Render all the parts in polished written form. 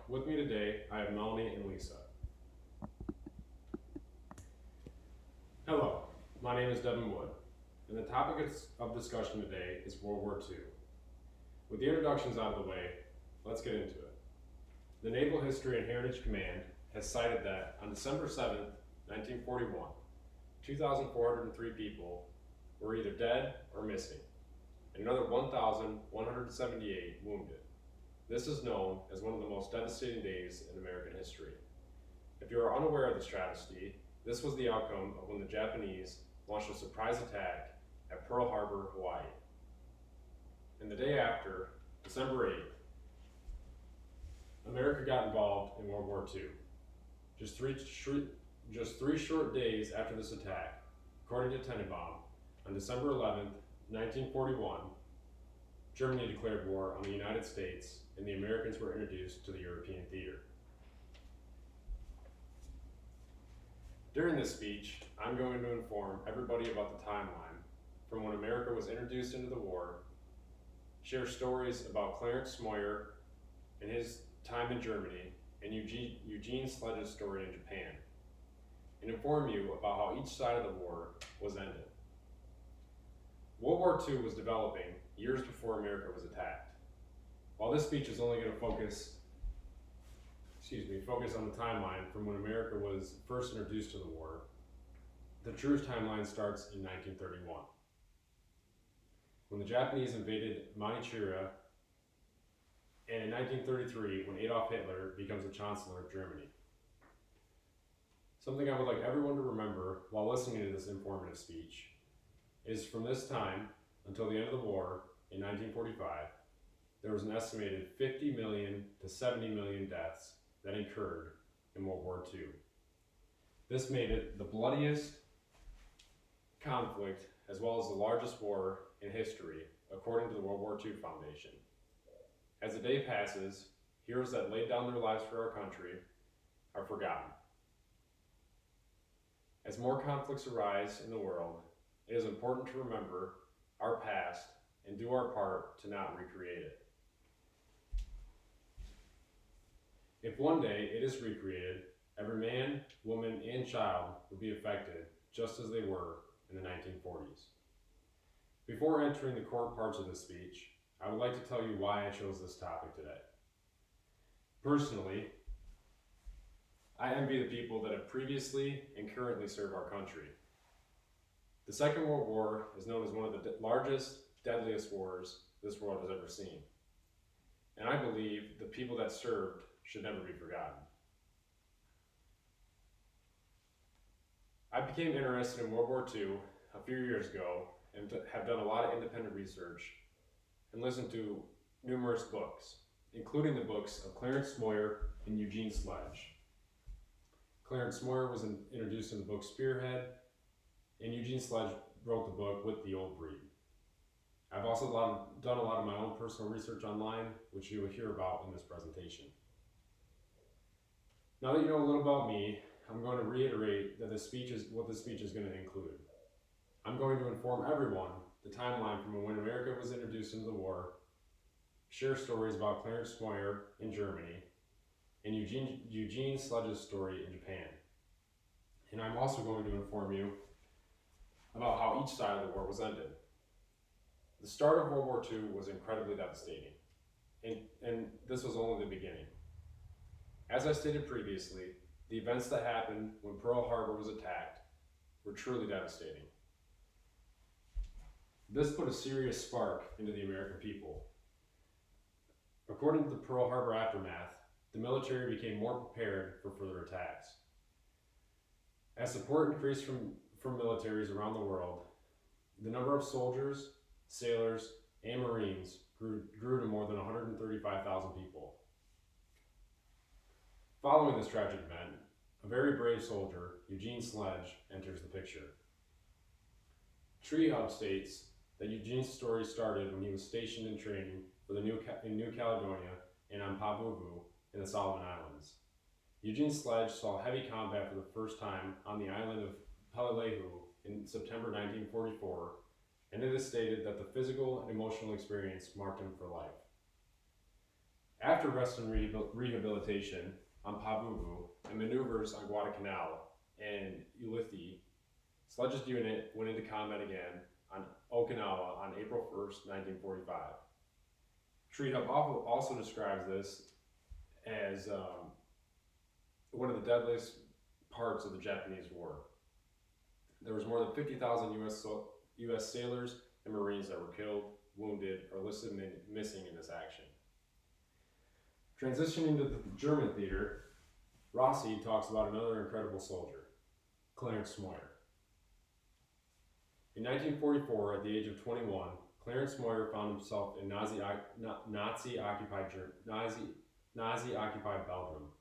With me today, I have Melanie and Lisa. Hello, my name is Devin Wood, and the topic of discussion today is World War II. With the introductions out of the way, let's get into it. The Naval History and Heritage Command has cited that on December 7th, 1941, 2,403 people were either dead or missing, and another 1,178 wounded. This is known as one of the most devastating days in American history. If you are unaware of this travesty, this was the outcome of when the Japanese launched a surprise attack at Pearl Harbor, Hawaii. And the day after, December 8th, America got involved in World War II. Just three short days after this attack, according to Tenenbaum, on December 11th, 1941, Germany declared war on the United States, and the Americans were introduced to the European theater. During this speech, I'm going to inform everybody about the timeline from when America was introduced into the war, share stories about Clarence Smoyer and his time in Germany, and Eugene Sledge's story in Japan, and inform you about how each side of the war was ended. World War II was developing years before America was attacked. While this speech is only going to focus on the timeline from when America was first introduced to the war, the true timeline starts in 1931, when the Japanese invaded Manchuria, and in 1933, when Adolf Hitler becomes the Chancellor of Germany. Something I would like everyone to remember while listening to this informative speech is from this time until the end of the war in 1945, there was an estimated 50 million to 70 million deaths that occurred in World War II. This made it the bloodiest conflict as well as the largest war in history, according to the World War II Foundation. As the day passes, heroes that laid down their lives for our country are forgotten. As more conflicts arise in the world, it is important to remember our past and do our part to not recreate it. If one day it is recreated, every man, woman, and child will be affected just as they were in the 1940s. Before entering the core parts of this speech, I would like to tell you why I chose this topic today. Personally, I envy the people that have previously and currently served our country. The Second World War is known as one of the largest, deadliest wars this world has ever seen. And I believe the people that served should never be forgotten. I became interested in World War II a few years ago and have done a lot of independent research and listened to numerous books, including the books of Clarence Smoyer and Eugene Sledge. Clarence Smoyer was introduced in the book Spearhead, and Eugene Sledge wrote the book With the Old Breed. I've also done a lot of my own personal research online, which you will hear about in this presentation. Now that you know a little about me, I'm going to reiterate that what this speech is going to include. I'm going to inform everyone the timeline from when America was introduced into the war, share stories about Clarence Smoyer in Germany, and Eugene Sledge's story in Japan. And I'm also going to inform you about how each side of the war was ended. The start of World War II was incredibly devastating, and this was only the beginning. As I stated previously, the events that happened when Pearl Harbor was attacked were truly devastating. This put a serious spark into the American people. According to the Pearl Harbor aftermath, the military became more prepared for further attacks. As support increased from militaries around the world, the number of soldiers, sailors, and Marines grew to more than 135,000 people. Following this tragic event, a very brave soldier, Eugene Sledge, enters the picture. Tree Hub states that Eugene's story started when he was stationed in training in New Caledonia and on Pavuvu in the Solomon Islands. Eugene Sledge saw heavy combat for the first time on the island of Pelelihu in September 1944, and it is stated that the physical and emotional experience marked him for life. After rest and rehabilitation on Pavuvu and maneuvers on Guadalcanal and Ulithi, Sledge's unit went into combat again on Okinawa on April 1st, 1945. Treat Up also describes this as one of the deadliest parts of the Japanese War. There was more than 50,000 U.S. sailors and Marines that were killed, wounded, or listed missing in this action. Transitioning to the German theater, Rossi talks about another incredible soldier, Clarence Moyer. In 1944, at the age of 21, Clarence Moyer found himself in Nazi-occupied Belgium,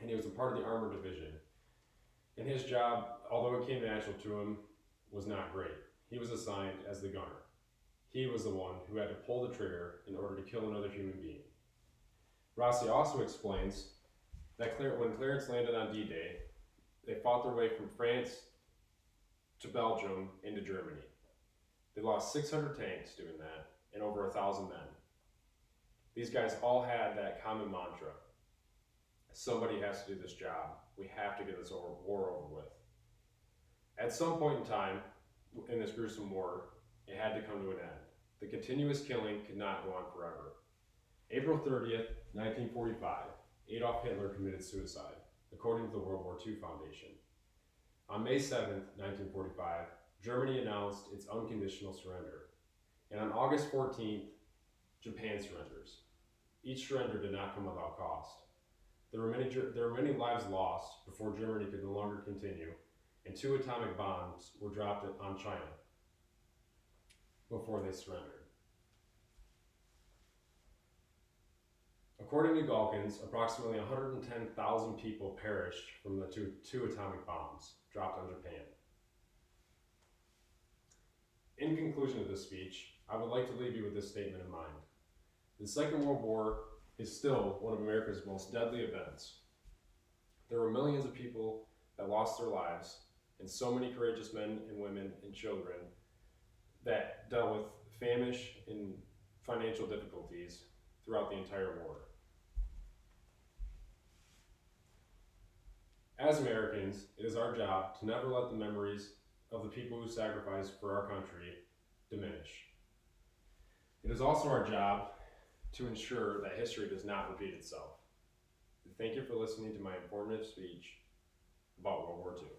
and he was a part of the Armored Division. And his job, although it came natural to him, was not great. He was assigned as the gunner. He was the one who had to pull the trigger in order to kill another human being. Rossi also explains that when Clarence landed on D-Day, they fought their way from France to Belgium into Germany. They lost 600 tanks doing that and over 1,000 men. These guys all had that common mantra: somebody has to do this job. We have to get this war over with. At some point in time in this gruesome war, it had to come to an end. The continuous killing could not go on forever. April 30th, 1945, Adolf Hitler committed suicide, according to the World War II Foundation. On May 7th, 1945, Germany announced its unconditional surrender. And on August 14th, Japan surrenders. Each surrender did not come without cost. There were many lives lost before Germany could no longer continue, and 2 atomic bombs were dropped on China before they surrendered. According to Galkins, approximately 110,000 people perished from the two atomic bombs dropped on Japan. In conclusion of this speech, I would like to leave you with this statement in mind. The Second World War is still one of America's most deadly events. There were millions of people that lost their lives, and so many courageous men and women and children that dealt with famine and financial difficulties throughout the entire war. As Americans, it is our job to never let the memories of the people who sacrificed for our country diminish. It is also our job to ensure that history does not repeat itself. Thank you for listening to my informative speech about World War II.